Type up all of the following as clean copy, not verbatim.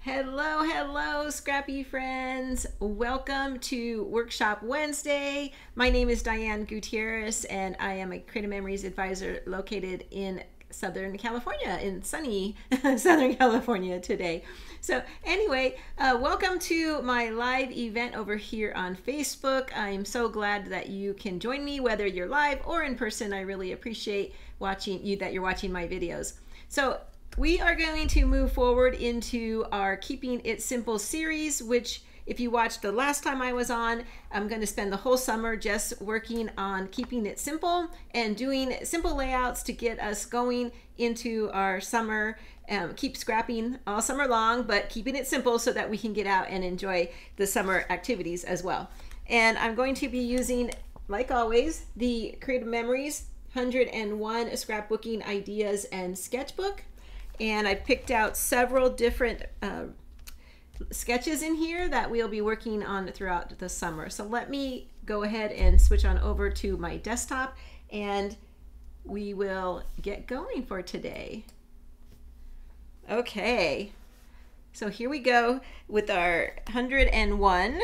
Hello, hello, scrappy friends. Welcome to Workshop Wednesday. My name is Diane Gutierrez, and I am a Creative Memories advisor located in Southern California, in sunny Southern California today. So anyway, welcome to my live event over here on Facebook. I'm so glad that you can join me, whether you're live or in person. I really appreciate that you're watching my videos. So we are going to move forward into our Keeping It Simple series, which if you watched the last time I was on, I'm going to spend the whole summer just working on keeping it simple and doing simple layouts to get us going into our summer. Keep scrapping all summer long, but keeping it simple so that we can get out and enjoy the summer activities as well. And I'm going to be using, like always, the Creative Memories 101 Scrapbooking Ideas and Sketchbook. And I picked out several different sketches in here that we'll be working on throughout the summer. So let me go ahead and switch on over to my desktop and we will get going for today. Okay, so here we go with our 101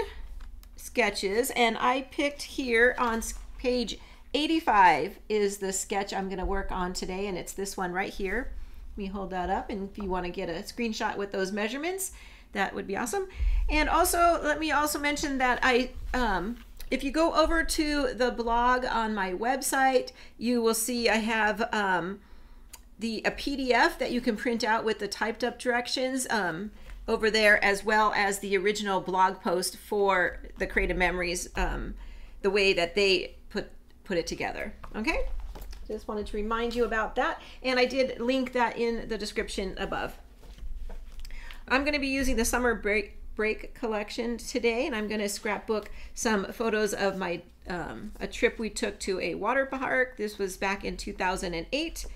sketches, and I picked here on page 85 is the sketch I'm going to work on today, and it's this one right here. Let me hold that up, and if you want to get a screenshot with those measurements, that would be awesome. And also, let me also mention that if you go over to the blog on my website, you will see I have a PDF that you can print out with the typed up directions over there, as well as the original blog post for the Creative Memories, the way that they put it together. Okay? Just wanted to remind you about that, and I did link that in the description above. I'm going to be using the summer break collection today, and I'm going to scrapbook some photos of my a trip we took to a water park. This was back in 2008,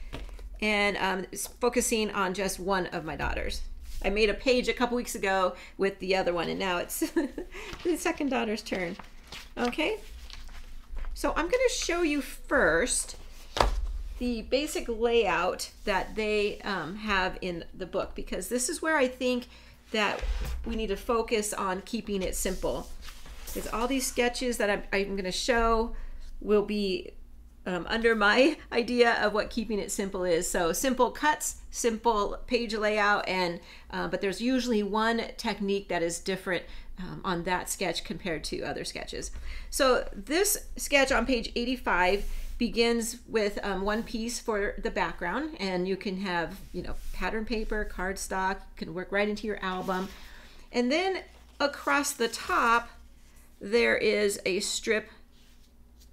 and it's focusing on just one of my daughters. I made a page a couple weeks ago with the other one, and now it's the second daughter's turn. Okay, so I'm going to show you first the basic layout that they have in the book, because this is where I think that we need to focus on keeping it simple. Because all these sketches that I'm going to show will be under my idea of what keeping it simple is. So simple cuts, simple page layout, and but there's usually one technique that is different on that sketch compared to other sketches. So this sketch on page 85 begins with one piece for the background, and you can have, you know, pattern paper, cardstock, you can work right into your album. And then across the top there is a strip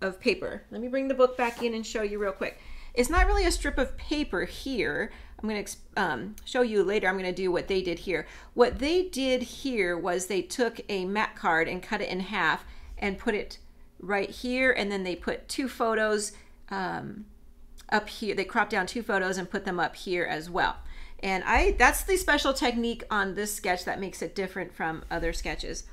of paper. Let me bring the book back in and show you real quick. It's not really a strip of paper here. I'm going to show you later. I'm going to do what they did here. What they did here was they took a mat card and cut it in half and put it right here, and then they put two photos up here. They cropped down two photos and put them up here as well. And that's the special technique on this sketch that makes it different from other sketches.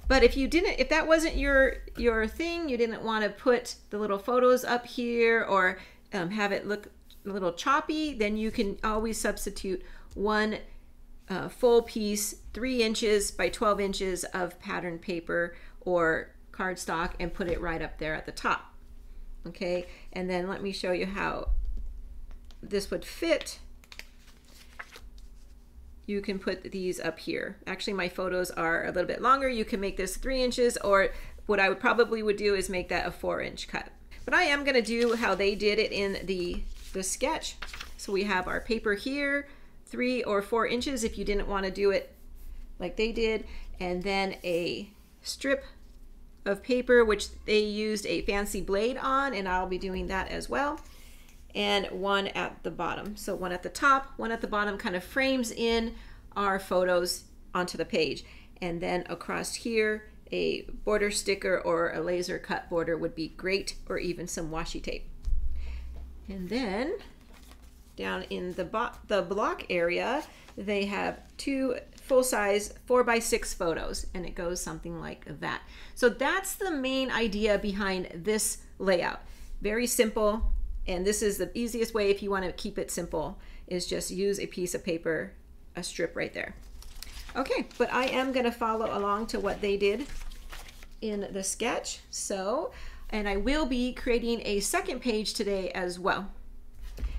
But if that wasn't your thing, you didn't want to put the little photos up here or have it look a little choppy, then you can always substitute one full piece, 3 inches by 12 inches of pattern paper or cardstock, and put it right up there at the top. Okay, and then let me show you how this would fit. You can put these up here. Actually, my photos are a little bit longer. You can make this 3 inches, or what I probably would do is make that a 4-inch cut. But I am going to do how they did it in the sketch. So we have our paper here, 3 or 4 inches if you didn't want to do it like they did, and then a strip of paper which they used a fancy blade on, and I'll be doing that as well, and one at the bottom. So one at the top, one at the bottom, kind of frames in our photos onto the page. And then across here, a border sticker or a laser cut border would be great, or even some washi tape. And then down in the block area, they have 2 full-size 4x6 photos, and it goes something like that. So that's the main idea behind this layout. Very simple, and this is the easiest way if you want to keep it simple, is just use a piece of paper, a strip right there. Okay, but I am going to follow along to what they did in the sketch. So, and I will be creating a second page today as well.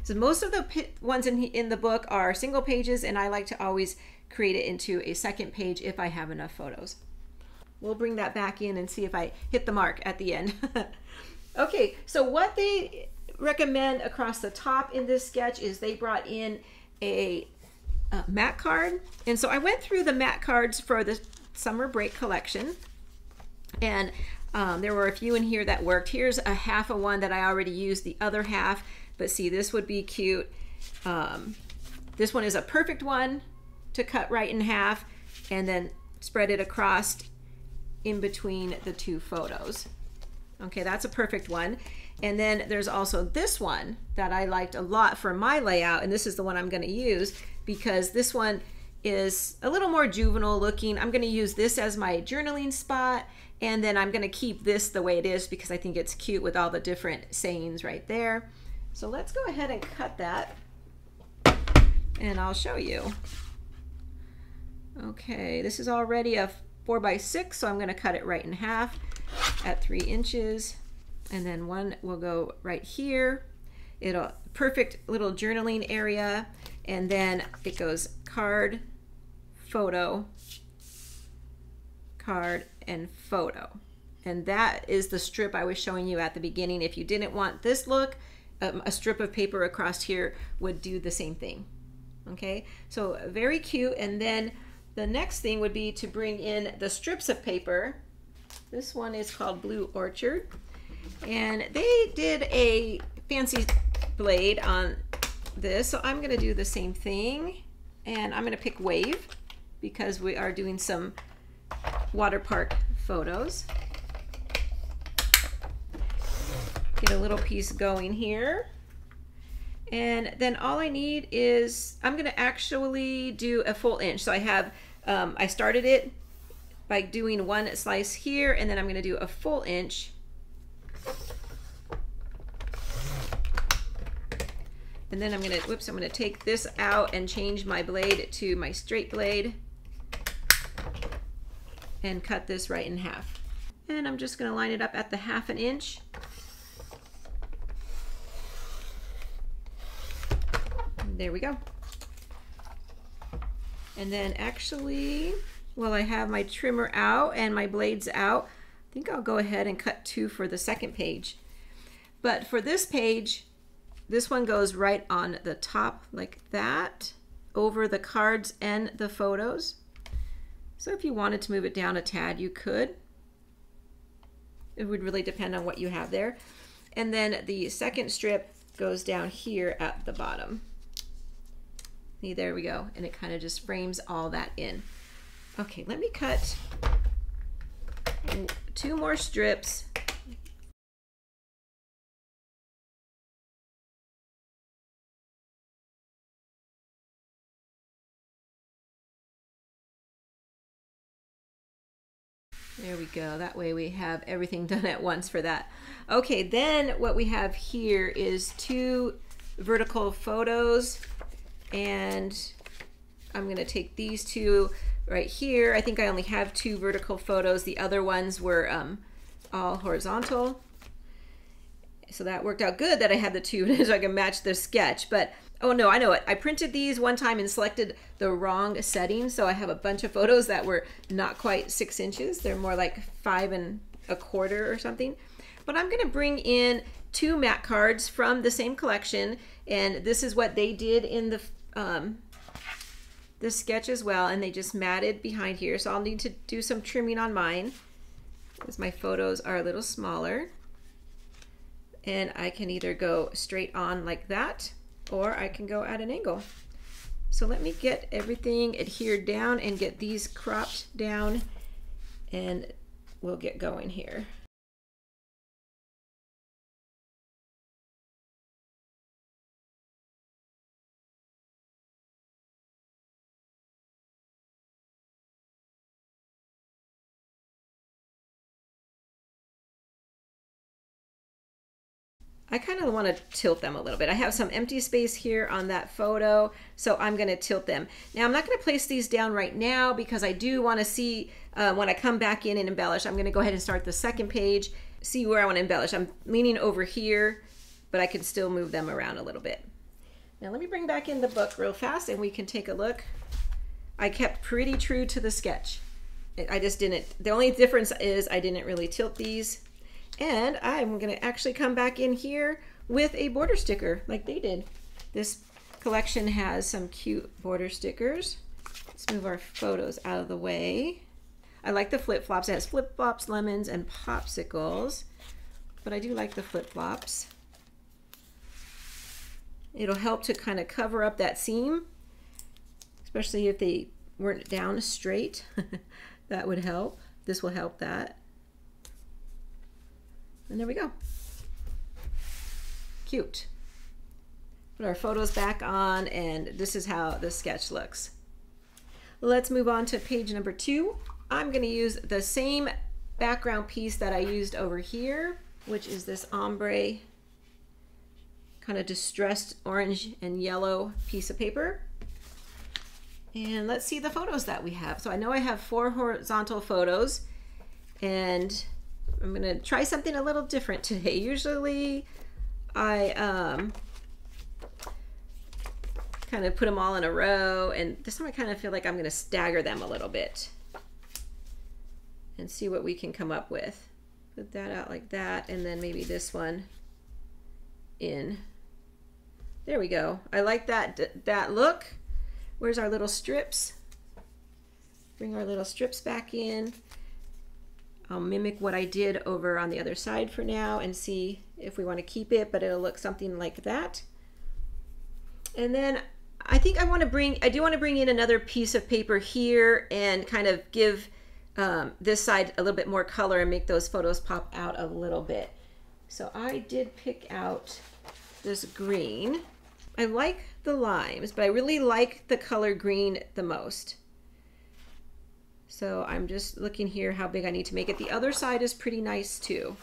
So most of the ones in the book are single pages, and I like to always create it into a second page if I have enough photos. We'll bring that back in and see if I hit the mark at the end. Okay, so what they recommend across the top in this sketch is they brought in a mat card. And so I went through the mat cards for the summer break collection, and there were a few in here that worked. Here's a half of one that I already used, the other half, but see, this would be cute. This one is a perfect one to cut right in half and then spread it across in between the two photos. Okay, that's a perfect one. And then there's also this one that I liked a lot for my layout, and this is the one I'm going to use because this one is a little more juvenile looking. I'm going to use this as my journaling spot, and then I'm going to keep this the way it is because I think it's cute with all the different sayings right there. So let's go ahead and cut that, and I'll show you. Okay, this is already a 4x6, so I'm going to cut it right in half at 3 inches. And then one will go right here. It'll perfect little journaling area. And then it goes card, photo, card, and photo. And that is the strip I was showing you at the beginning. If you didn't want this look, a strip of paper across here would do the same thing. Okay, so very cute. And then the next thing would be to bring in the strips of paper. This one is called Blue Orchard. And they did a fancy blade on this, so I'm going to do the same thing. And I'm going to pick Wave because we are doing some water park photos. Get a little piece going here. And then all I need is, I'm going to actually do a full inch. So I have, I started it by doing one slice here, and then I'm going to do a full inch. And then I'm going to, whoops, I'm going to take this out and change my blade to my straight blade and cut this right in half. And I'm just going to line it up at the 1/2 inch. There we go. And then actually, while I have my trimmer out and my blades out, I think I'll go ahead and cut 2 for the second page. But for this page, this one goes right on the top like that, over the cards and the photos. So if you wanted to move it down a tad, you could. It would really depend on what you have there. And then the second strip goes down here at the bottom. See, there we go. And it kind of just frames all that in. Okay, let me cut 2 more strips. There we go. That way we have everything done at once for that. Okay, then what we have here is 2 vertical photos, and I'm going to take these 2 right here. I think I only have 2 vertical photos. The other ones were all horizontal. So that worked out good that I had the 2 so I can match the sketch. But oh no, I know it. I printed these one time and selected the wrong setting. So I have a bunch of photos that were not quite 6 inches. They're more like 5 1/4 or something. But I'm going to bring in 2 mat cards from the same collection. And this is what they did in the sketch as well. And they just matted behind here. So I'll need to do some trimming on mine because my photos are a little smaller. And I can either go straight on like that, or I can go at an angle. So let me get everything adhered down and get these cropped down, and we'll get going here. I kind of want to tilt them a little bit. I have some empty space here on that photo, so I'm going to tilt them. Now I'm not going to place these down right now because I do want to see when I come back in and embellish. I'm going to go ahead and start the second page, see where I want to embellish. I'm leaning over here, but I can still move them around a little bit. Now let me bring back in the book real fast and we can take a look. I kept pretty true to the sketch. I just didn't, the only difference is I didn't really tilt these. And I'm gonna actually come back in here with a border sticker like they did. This collection has some cute border stickers. Let's move our photos out of the way. I like the flip-flops. It has flip-flops, lemons, and popsicles, but I do like the flip-flops. It'll help to kind of cover up that seam, especially if they weren't down straight. That would help. This will help that. And there we go. Cute. Put our photos back on, and this is how the sketch looks. Let's move on to page number 2. I'm going to use the same background piece that I used over here, which is this ombre, kind of distressed orange and yellow piece of paper. And let's see the photos that we have. So I know I have 4 horizontal photos, and I'm gonna try something a little different today. Usually I kind of put them all in a row, and this time I kind of feel like I'm gonna stagger them a little bit and see what we can come up with. Put that out like that, and then maybe this one in. There we go. I like that look. Where's our little strips? Bring our little strips back in. I'll mimic what I did over on the other side for now and see if we want to keep it, but it'll look something like that. And then I think I do want to bring in another piece of paper here and kind of give this side a little bit more color and make those photos pop out a little bit. So I did pick out this green. I like the limes, but I really like the color green the most. So I'm just looking here how big I need to make it. The other side is pretty nice too.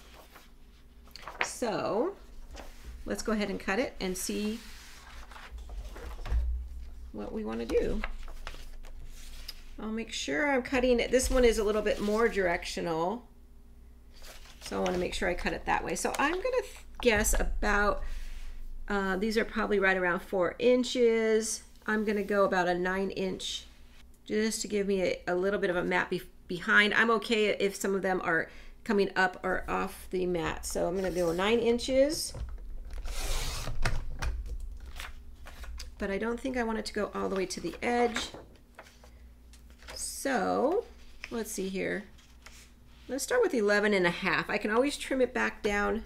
So let's go ahead and cut it and see what we want to do. I'll make sure I'm cutting it. This one is a little bit more directional, so I want to make sure I cut it that way. So I'm going to guess about these are probably right around 4 inches. I'm going to go about a 9-inch just to give me a little bit of a mat behind. I'm okay if some of them are coming up or off the mat. So I'm going to go 9 inches. But I don't think I want it to go all the way to the edge. So let's see here. Let's start with 11.5. I can always trim it back down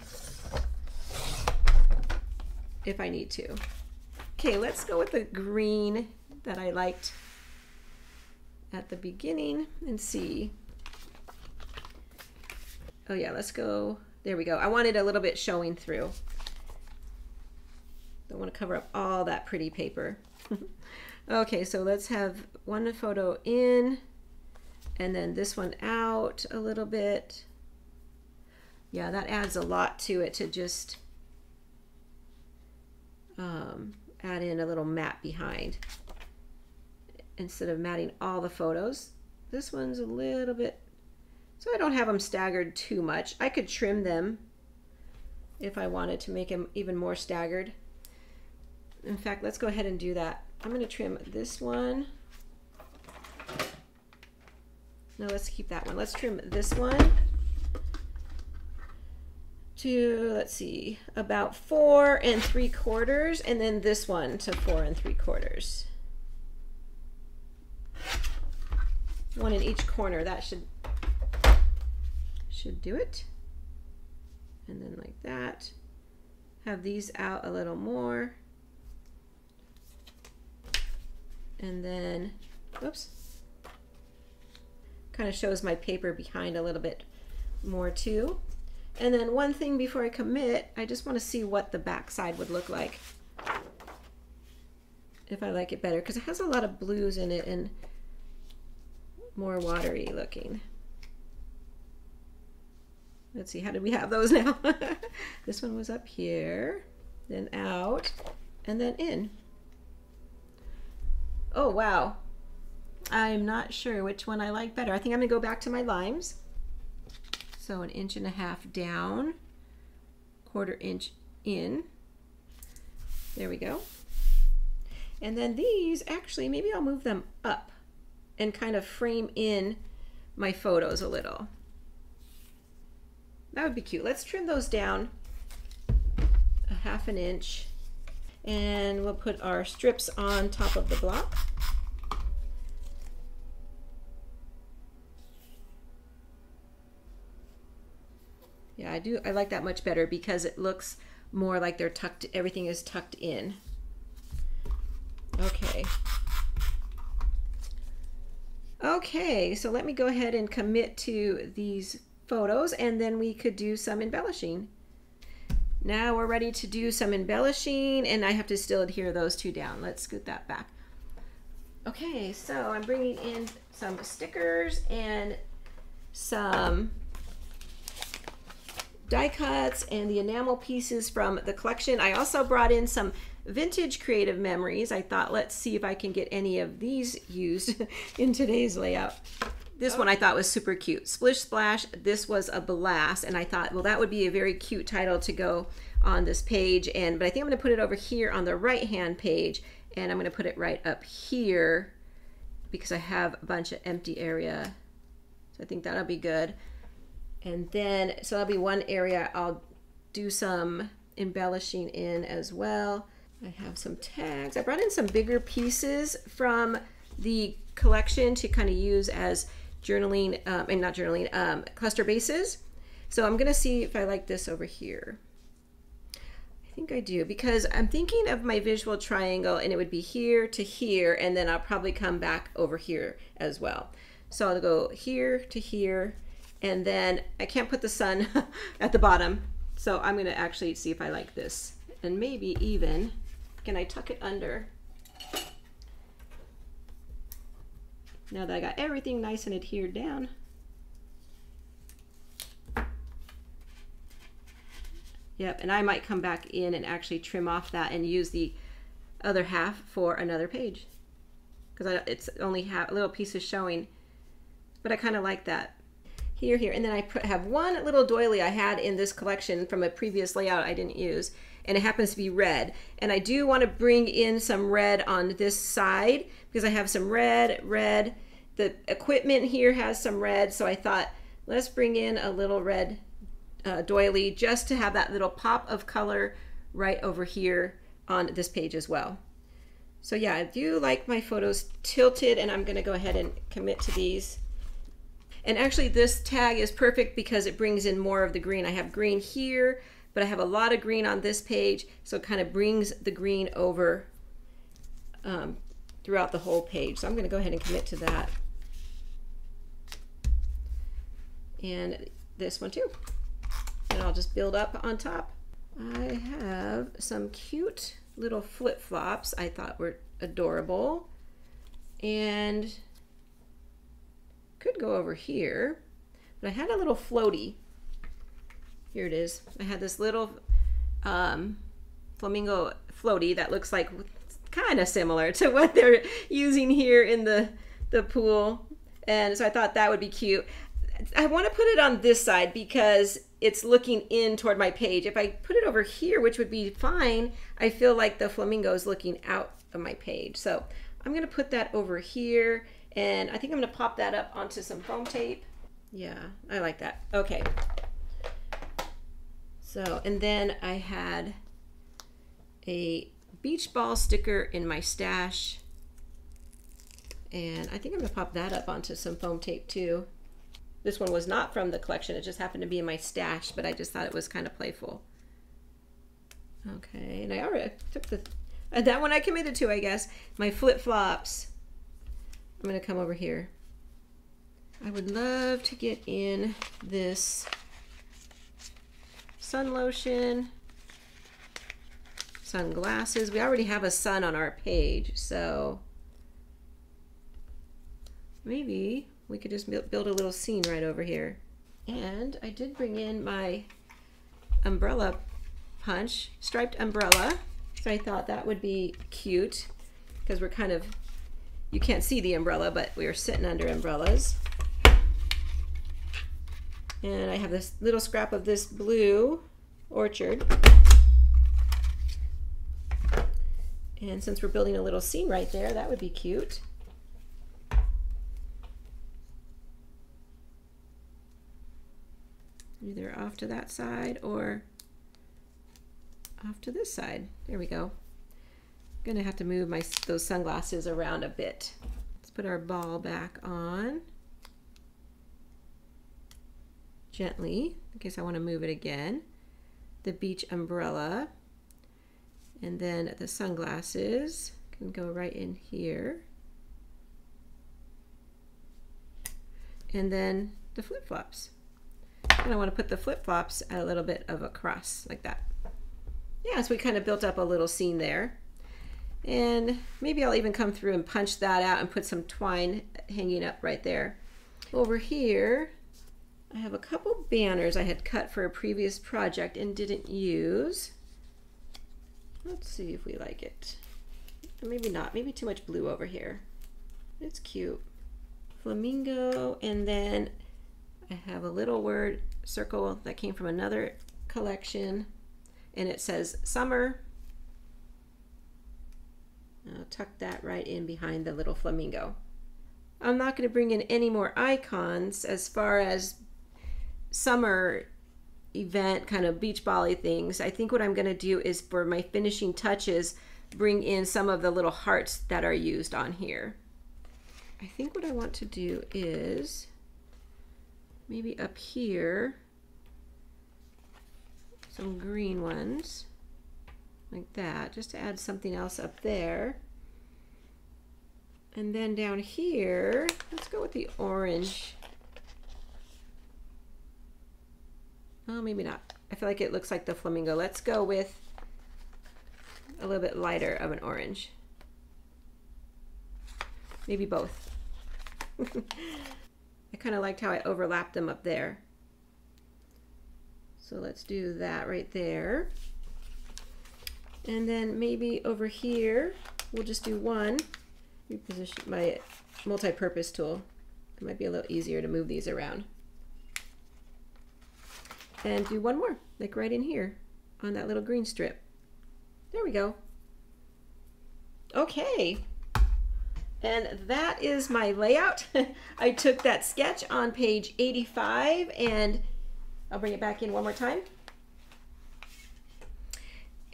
if I need to. Okay, let's go with the green that I liked at the beginning and see. Oh yeah, let's go. There we go. I wanted a little bit showing through. Don't want to cover up all that pretty paper. Okay, so let's have one photo in and then this one out a little bit. Yeah, that adds a lot to it to just add in a little mat behind instead of matting all the photos. This one's a little bit, so I don't have them staggered too much. I could trim them if I wanted to make them even more staggered. In fact, let's go ahead and do that. I'm going to trim this one. No, let's keep that one. Let's trim this one to, let's see, about 4 3/4, and then this one to 4 3/4. One in each corner. That should do it. And then like that. Have these out a little more. And then, whoops, kind of shows my paper behind a little bit more too. And then one thing before I commit, I just want to see what the back side would look like, if I like it better, because it has a lot of blues in it and more watery looking. Let's see, how did we have those now? This one was up here, then out, and then in. Oh, wow. I'm not sure which one I like better. I think I'm gonna go back to my limes. So 1.5 inches down, 1/4 inch in. There we go. And then these, actually, maybe I'll move them up and kind of frame in my photos a little. That would be cute. Let's trim those down 1/2 inch, and we'll put our strips on top of the block. Yeah, I like that much better because it looks more like they're tucked, everything is tucked in. Okay. Okay, so let me go ahead and commit to these photos, and then we could do some embellishing. Now we're ready to do some embellishing, and I have to still adhere those two down. Let's scoot that back. Okay, so I'm bringing in some stickers and some die cuts and the enamel pieces from the collection. I also brought in some vintage creative memories. I thought, let's see if I can get any of these used in today's layout. This one I thought was super cute. Splish Splash, this was a blast, and I thought, well, that would be a very cute title to go on this page, but I think I'm gonna put it over here on the right-hand page, and I'm gonna put it right up here because I have a bunch of empty area. So I think that'll be good. And then, so that'll be one area I'll do some embellishing in as well. I have some tags. I brought in some bigger pieces from the collection to kind of use as journaling, and not journaling, cluster bases. So I'm gonna see if I like this over here. I think I do, because I'm thinking of my visual triangle, and it would be here to here, and then I'll probably come back over here as well. So I'll go here to here, and then I can't put the sun at the bottom. So I'm gonna actually see if I like this. And maybe even, can I tuck it under? Now that I got everything nice and adhered down. Yep, and I might come back in and actually trim off that and use the other half for another page. Because it's only a little piece is showing, but I kind of like that. Here, and then I have one little doily I had in this collection from a previous layout I didn't use, and it happens to be red. And I do want to bring in some red on this side because I have some red. The equipment here has some red, so I thought, let's bring in a little red doily just to have that little pop of color right over here on this page as well. So yeah, I do like my photos tilted, and I'm going to go ahead and commit to these. And actually this tag is perfect because it brings in more of the green. I have green here, but I have a lot of green on this page, so it kind of brings the green over throughout the whole page. So I'm going to go ahead and commit to that. And this one too. And I'll just build up on top. I have some cute little flip-flops I thought were adorable. And could go over here, but I had a little floaty. Here it is. I had this little flamingo floaty that looks like kind of similar to what they're using here in the pool, and so I thought that would be cute. I want to put it on this side because it's looking in toward my page. If I put it over here, which would be fine, I feel like the flamingo is looking out of my page. So I'm going to put that over here. And I think I'm going to pop that up onto some foam tape. Yeah, I like that. Okay. So, and then I had a beach ball sticker in my stash. And I think I'm going to pop that up onto some foam tape too. This one was not from the collection. It just happened to be in my stash, but I just thought it was kind of playful. Okay, and I already took that one I committed to, I guess. My flip-flops. I'm going to come over here. I would love to get in this sun lotion, sunglasses. We already have a sun on our page, so maybe we could just build a little scene right over here. And I did bring in my umbrella punch, striped umbrella. So I thought that would be cute because we're kind of, you can't see the umbrella, but we are sitting under umbrellas. And I have this little scrap of this blue orchard. And since we're building a little scene right there, that would be cute. Either off to that side or off to this side. There we go. I'm gonna have to move those sunglasses around a bit. Let's put our ball back on. Gently, in case I want to move it again. The beach umbrella. And then the sunglasses can go right in here. And then the flip-flops. And I want to put the flip-flops a little bit of a cross like that. Yeah, so we kind of built up a little scene there. And maybe I'll even come through and punch that out and put some twine hanging up right there. Over here, I have a couple banners I had cut for a previous project and didn't use. Let's see if we like it. Maybe not, maybe too much blue over here. It's cute. Flamingo, and then I have a little word circle that came from another collection, and it says summer. I'll tuck that right in behind the little flamingo. I'm not going to bring in any more icons as far as summer event kind of beach volley things. I think what I'm going to do is for my finishing touches bring in some of the little hearts that are used on here. I think what I want to do is maybe up here some green ones like that, just to add something else up there. And then down here, let's go with the orange. Oh, maybe not. I feel like it looks like the flamingo. Let's go with a little bit lighter of an orange. Maybe both. I kind of liked how I overlapped them up there. So let's do that right there. And then maybe over here, we'll just do one. Reposition my multi-purpose tool. It might be a little easier to move these around. And do one more, like right in here on that little green strip. There we go. Okay. And that is my layout. I took that sketch on page 85 and I'll bring it back in one more time.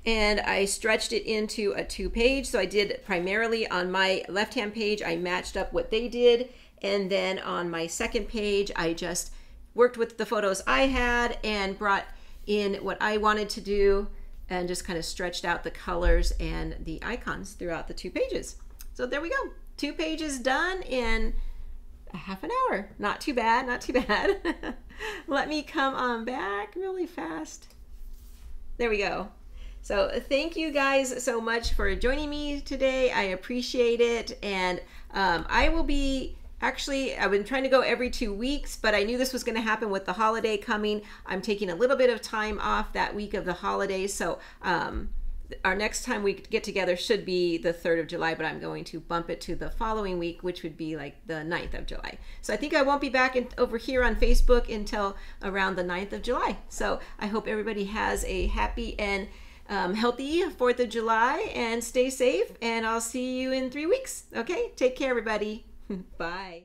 And I stretched it into a 2-page. So I did primarily on my left-hand page, I matched up what they did. And then on my second page, I just worked with the photos I had and brought in what I wanted to do and just kind of stretched out the colors and the icons throughout the 2 pages. So there we go. 2 pages done in a half an hour. Not too bad, not too bad. Let me come on back really fast. There we go. So thank you guys so much for joining me today. I appreciate it. And I will be, actually, I've been trying to go every 2 weeks, but I knew this was going to happen with the holiday coming. I'm taking a little bit of time off that week of the holidays. So our next time we get together should be the 3rd of July, but I'm going to bump it to the following week, which would be like the 9th of July. So I think I won't be back over here on Facebook until around the 9th of July. So I hope everybody has a happy and healthy 4th of July and stay safe, and I'll see you in 3 weeks. Okay, take care everybody. Bye.